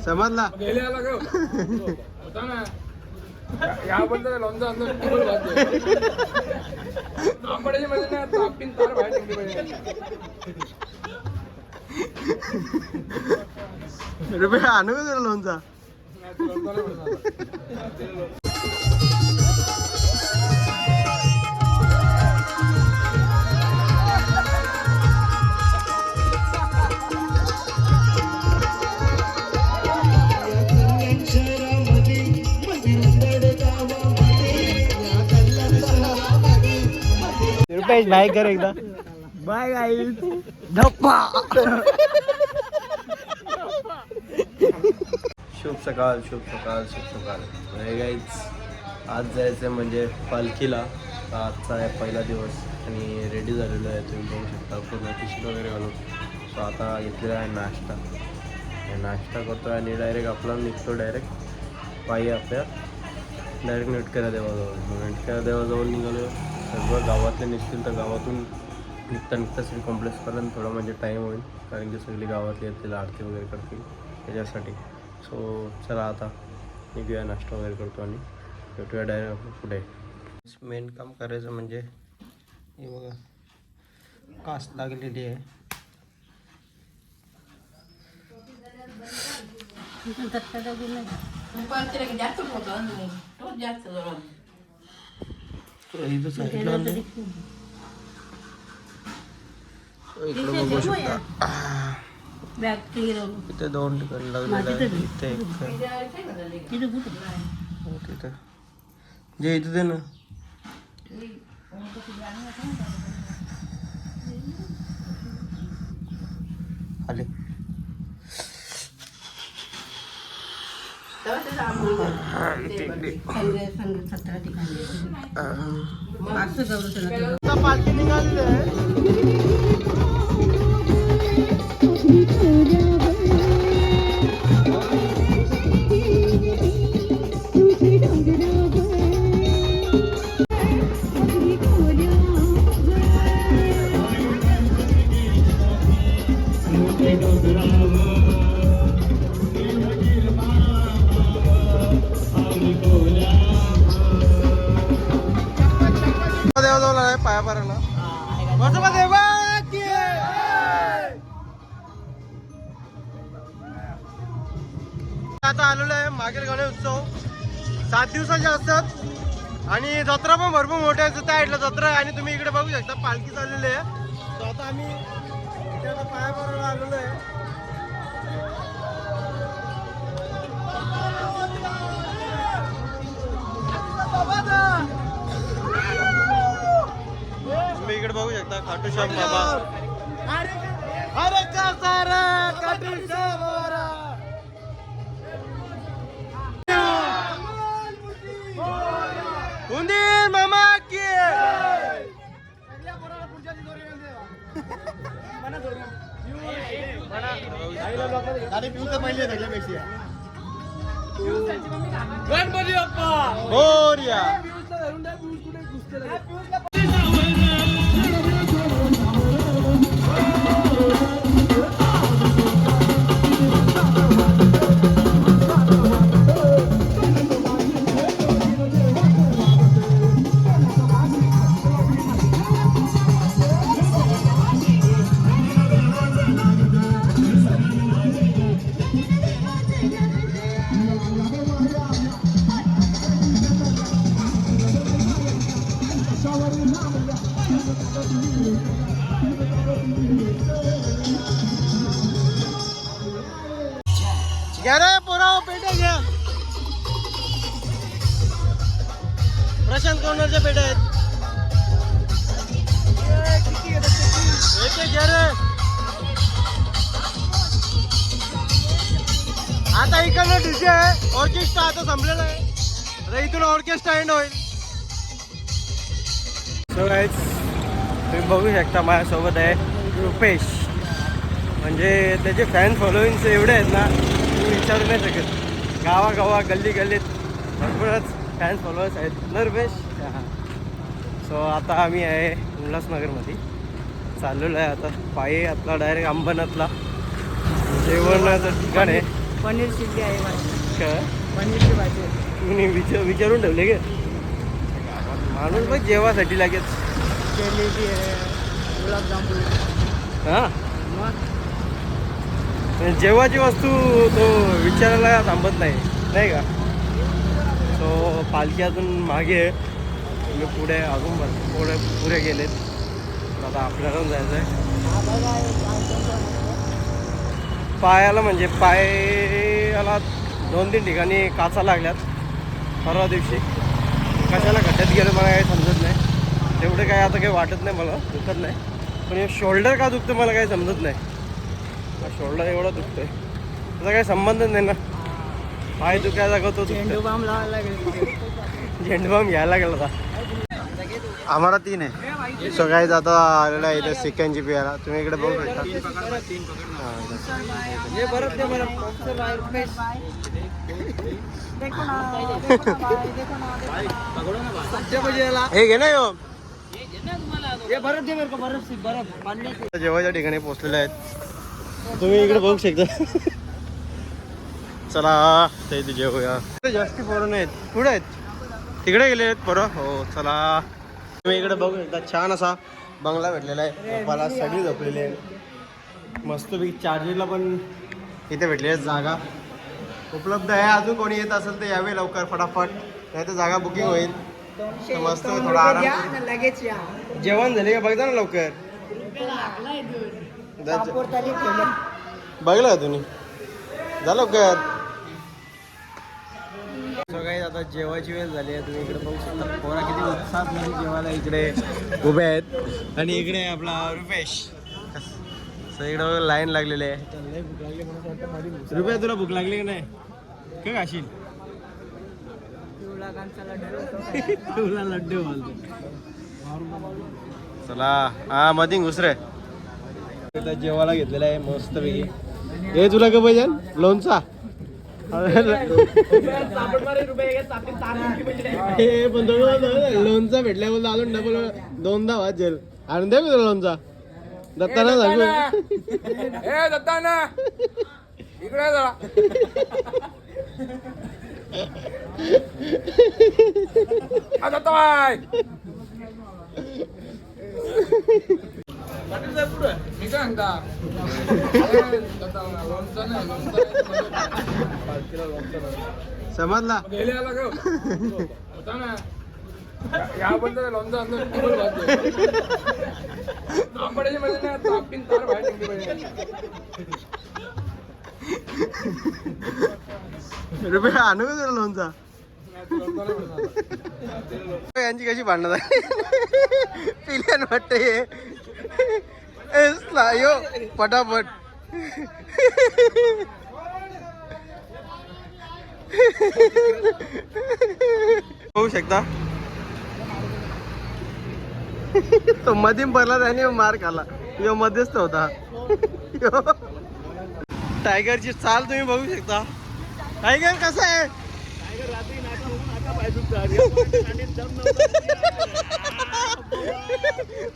समजला याबद्दल लोणचं आंबड्याची मध्ये ना तापीन तार बाहेर निघली पाहिजे रुपये आणू का तुला लोणचा रुपेश बाय कर एकदा बाय गाईज धप्पा शुभ सकाळ शुभ सकाळ शुभ सकाळ गाईज आज जायचं म्हणजे पालखीला आजचा आहे पहिला दिवस आणि रेडी झालेलो आहे तुम्ही बघू शकता पूर्ण टी-शर्ट वगैरे घालून सो आता घेतलेला आहे नाश्ता करतो आणि डायरेक्ट आपला निघतो डायरेक्ट पायी आपल्या डायरेक्ट नेटकऱ्या देवाजवळ नेटकऱ्या देवाजवळ निघालो सर्व गावातले निघतील तर गावातून निघता श्री कॉम्प्लेक्सपर्यंत थोडा म्हणजे टाईम होईल कारण की सगळी गावातली येतील आरती वगैरे करतील त्याच्यासाठी सो चला आता निघूया नाश्ता वगैरे करतो आणि भेटूया डायरेक्ट आपण पुढे मेन काम करायचं म्हणजे हे बघा कास लागलेली आहे इथं सांगितलं इकडं बघू शकता इथे 2 ठिकाणी लागलेलं आहे इथे तिथं जे इथं दे ना आले पालखी निघालेली आहे पाया भरायला आता आलेलो आहे मागील गणेश उत्सव 7 दिवसाचे असतात आणि जत्रा पण भरपूर मोठ्या आहे त्या साईडला जत्रा आहे आणि तुम्ही इकडे बघू शकता पालखी चाललेली आहे तर आता आम्ही इथे आता पाया भरायला आलेलो आहे तुम्ही इकडे बघू शकता खाटू श्याम बाबा अरे का सारा खाटू श्याम उंदीर मामा की गणपती बाप्पा मोरया घ्या रे पोरा पेट्या घ्या प्रशांत कोणाच्या पेट्या आहेत घ्या रे आता इकडनं डीजे आहे ऑर्केस्ट्रा आता संपलेला आहे आता इथून ऑर्केस्ट्रा एंड होईल सो गाईज तुम्ही बघू शकता माझ्यासोबत आहे रुपेश म्हणजे त्याचे फॅन फॉलोईंग्स एवढे आहेत ना विचारू नाही शकत गावागावा गल्ली गल्लीत भरपूरच फॅन्स फॉलोअर्स आहेत ना रुपेश सो आता आम्ही आहे उल्हासनगरमध्ये चाललेलो आहे आता पायी आपला डायरेक्ट अंबरनाथला जेवणाचं ठिकाण आहे. पनीर चिल्ली आहे काय पनीरची भाजी तुम्ही विचारून ठेवले गे माणूस बघ जेवासाठी लागेल. जिलेबी आहे गुलाबजामुन हां मग जेवाची वस्तू तो विचारायला थांबत नाही का. सो पालखी अजून मागे आहे. तुम्ही पुढे अजून पुढे गेलेत. आता आपल्याला जायचं आहे पायाला. म्हणजे पायाला 2-3 ठिकाणी काचा लागल्यात परवा दिवशी. कशाला खड्ड्यात गेलं मला काही समजत नाही. तेवढं काय आता काही वाटत नाही मला, दुखत नाही. पण हे शोल्डर का दुखतं मला काही समजत नाही. शोल्डर एवढा दुखतोय त्याचा काही संबंधच नाही ना. पाय दुखायला जागा तो झेंडू बाम लावायला लागेल. झेंडूबाम घ्यायला लागला होता. आम्हाला 3 आहे. सो काय आता आलेला आहे इथे चिकनची पियाला. तुम्ही इकडे बघू शकता. हे घे ना यो. जेवायच्या ठिकाणी पोहोचलेले आहेत. तुम्ही इकडे बघू शकता. चला ते इथे जेवूया. जास्ती पोरं नाहीत, पुढे आहेत. तिकडे गेले आहेत पोरं. हो चला तुम्ही इकडे बघू शकता. छान असा बंगला भेटलेला आहे. मला सगळी झोपलेली आहे. मस्तपैकी चार्जिंगला पण इथे भेटलेली आहे जागा उपलब्ध आहे. अजून कोणी येत असेल तर यावे लवकर फटाफट, नाही तर जागा बुकिंग होईल. तर मस्त थोडा आराम. लगेच या जेवण झाले का बघता ना लवकर. बघलं का तुम्ही जा लवकर. सो काही आता जेवायची वेळ झाली आहे. तुम्ही इकडे बघू शकता पोरा किती उत्साहात म्हणजे जेवायला इकडे उभे आहेत. आणि इकडे आपला रुपेश. सो इकडे लाईन लागलेली आहे. रुपया तुला भूक लागली का नाही काय खाशील. तुला लड्डू बोलतो. चला हा मधी घुसरे जेवायला घेतलेला आहे मस्त पैकी. हे तुला का पाहिजे लोणचा. लोणचा भेटल्या बोलतो अजून डबल 2दा वाजेल. आणून दे मी तुला लोणचा. दत्ताना सांगू ए दत्ताना इकडे जा. दत्ता बाय मी काय सांगता समजला. गेले आला ग होता ना याबद्दल लोणचं आणलं. आंबाड्याची मध्ये ना तापीन तार बाहेर निघली पाहिजे. रुपया आणू का तुला लोणचा. यांची कशी भांडणं आहे. पिल्यान वाटते यो पटापट. होऊ शकता तो मधीम भरला त्याने मार खाला. यो मध्येच तो होता. टायगरची चाल तुम्ही बघू शकता. टायगर कसा आहे.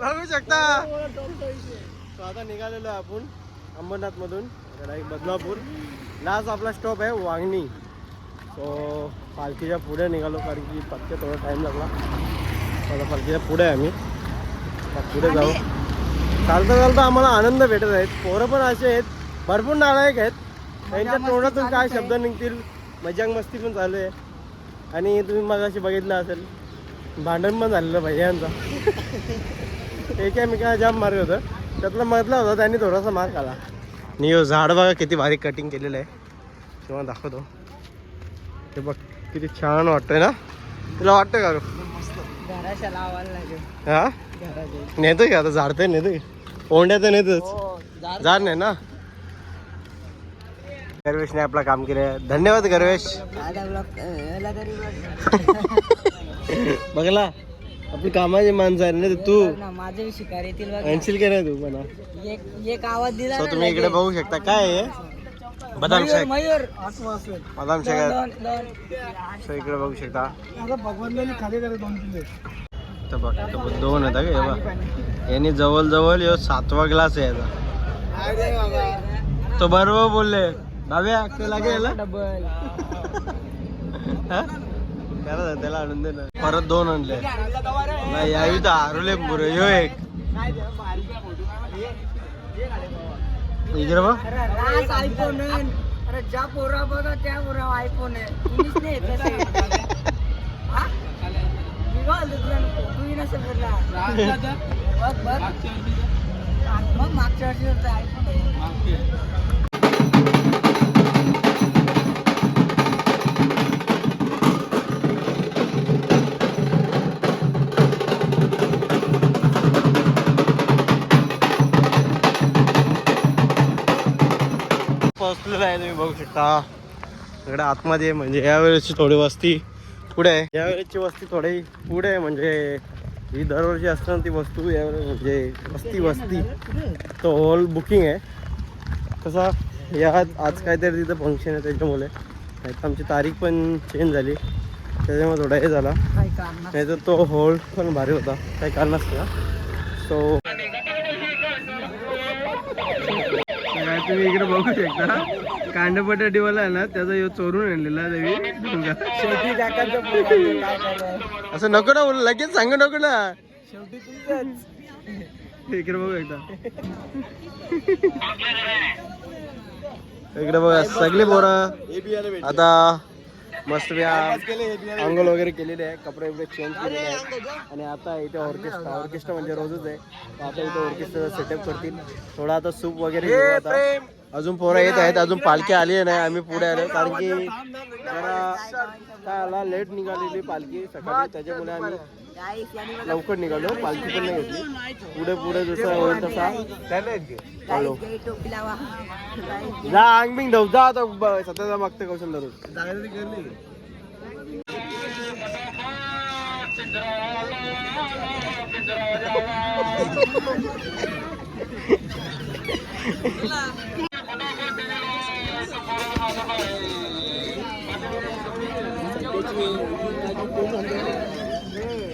बघू शकता. आता निघालेलो आहे आपण अंबरनाथ मधून बदलापूर. लास्ट आपला स्टॉप आहे वांगणी. सो पालखीच्या पुढे निघालो कारण की पक्के थोडा टाईम लागला. आता पालखीच्या पुढे आहे आम्ही. पुढे जाऊ. चालता चालता आम्हाला आनंद भेटत आहेत. पोरं पण असे आहेत भरपूर नालायक आहेत. त्यांच्या तोंडातून काय शब्द निघतील. मजाक मस्ती पण चालू आहे. आणि तुम्ही मगाशी बघितलं असेल भांडण पण झालेलं भैयांचा. एकामेकाला जाम मारत होतं. त्यातला मधला होता त्यांनी थोडासा मार खाला. आणि हो झाड बघा किती भारी कटिंग केलेलं आहे. तेव्हा दाखवतो. ते बघ किती छान वाटतंय ना. तुला वाटतं का घराच्या लावायला लागेल. हा नेतो की आता झाडतंय नेतो की ओंड्यात नेतोच. झाड नाही ना. गर्वेशने आपला काम केलं. धन्यवाद गर्वेश. बघला आपली कामाची माणसं आहे ना. तू माझे शिकार येतील आणशील का नाही तू म्हणा. एक आवाज दिला. सो तुम्ही इकडे बघू शकता काय आहे बदाम शेक. मयूर बदाम शेक. सो इकडे बघू शकता. भगवान खाली करे 2 किलो तर बघ तर 2 होता का हे बघ यांनी जवळ यो 7वा ग्लास आहे याचा तो बरोबर बोलले भाव्या ते लागे याला डबल त्याला आणून दे ना परत 2 आणले नाही यावी तर हारवले पुरे यो एक इकडे बघ आयफोन अरे ज्या पोरा बघा त्या पोरा आयफोन आहे तुम्हीच नाही येत तसे. हा? मी बोलतो तुला तूही नसेल बोलला. बघ बघ मग मागच्या वर्षी आयफोन आहे. पोहोचलेलं आहे तुम्ही बघू शकता इकडे आतमध्ये म्हणजे यावेळेसची थोडी वस्ती पुढे आहे यावेळेसची वस्ती थोडी पुढे आहे म्हणजे ही दरवर्षी असताना ती वस्तू यावेळेस म्हणजे वस्ती तो हॉल बुकिंग आहे तसा या आज काहीतरी तिथं फंक्शन आहे त्याच्यामुळे नाही तर आमची तारीख पण चेंज झाली त्याच्यामुळे थोडा हे झाला नाही तर तो हॉल पण भारी होता काही कारण नसतं सो तुम्ही इकडे बघू शकता कांडपटाटीवाला आहे ना त्याचा यो चोरून आणलेला देवी शेवटी काकांचं पोरं काय करणार? असं नको ना लगेच सांगू नको ना शेवटी तुमचंच. इकडे बघू एकदा इकडे बघा सगळे पोरं आता मस्त अंघोळ वगैरे केलेले आहे कपडे वगैरे चेंज केलेले आहेत आणि आता इथे ऑर्केस्ट्रा म्हणजे रोजच आहे आता इथे ऑर्केस्ट्रा सेटअप करतील थोडा आता सूप वगैरे घेऊ आता अजून पोरं येत आहेत अजून पालखी आली नाही आम्ही पुढे आलो कारण की जरा लेट निघालेली पालखी सकाळी त्याच्यामुळे आम्ही लवकर निघालो पालखी पण नाही घेतली पुढे जसं होईल तसा हॅलो टोपी लावा. जा अंग बिंग धाव जा आता सध्या मागतं कौशल धरून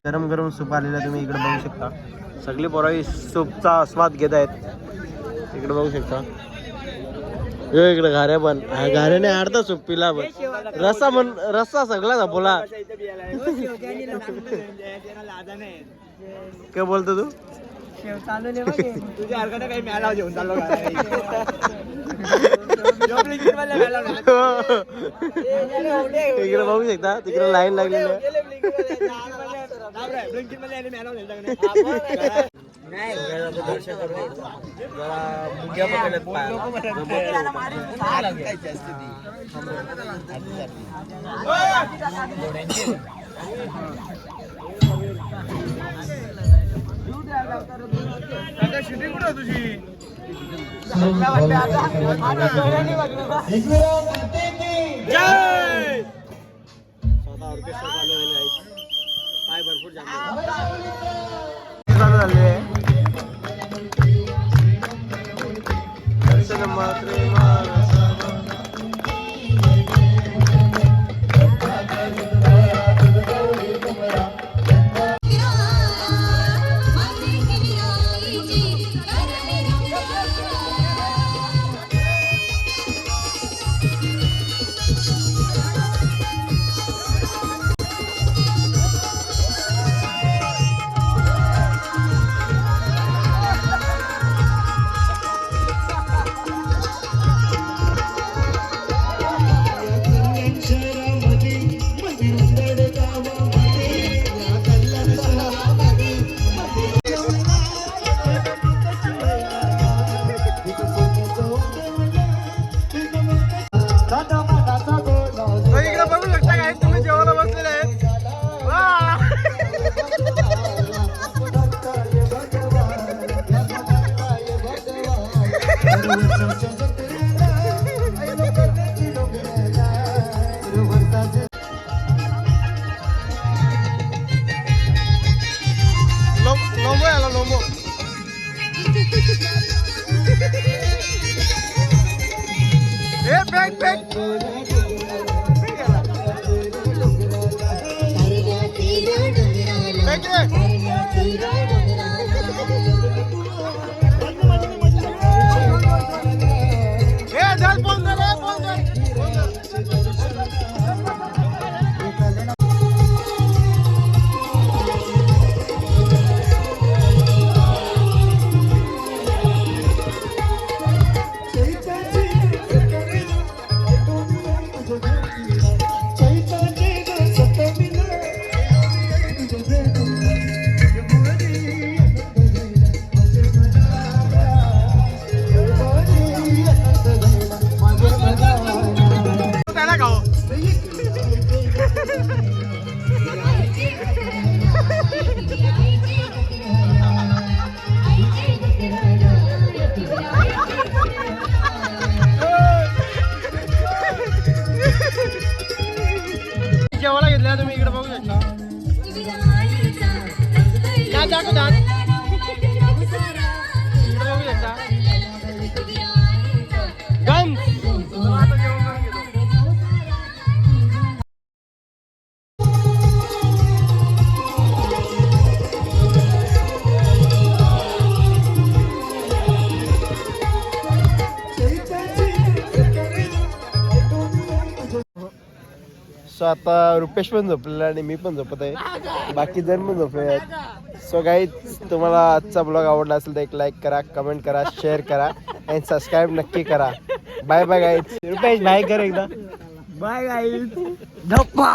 गरम गरम सूप आलेला तुम्ही इकडे बघू शकता सगळे पोरावी सूपचा आस्वाद घेत आहेत इकडे बघू शकता यो इकडे घाऱ्या पण घाऱ्याने अर्धा सूप पिला पण रस्सा सगळा झापोला काय बोलतो तू शेव चालू दे बघे. तुझ्या हरकत काही मॅला घेऊन चाललो इकडे बघू शकता तिकडे लाईन लागलेली आहे शूटिंग कुठं तुझी ऑर्केस्ट्रा चालू आहे पाय भरपूर चालू झाले दर्शन मात्र Thank you. सो आता रुपेश पण झोपलेला आणि मी पण झोपत आहे, बाकी जण पण झोपले आहेत. सो गाईज तुम्हाला आजचा ब्लॉग आवडला असेल तर एक लाईक करा, कमेंट करा, शेअर करा आणि सबस्क्राईब नक्की करा. Bye bye guys. Rupesh bye कर एकदा. Bye guys. धप्पा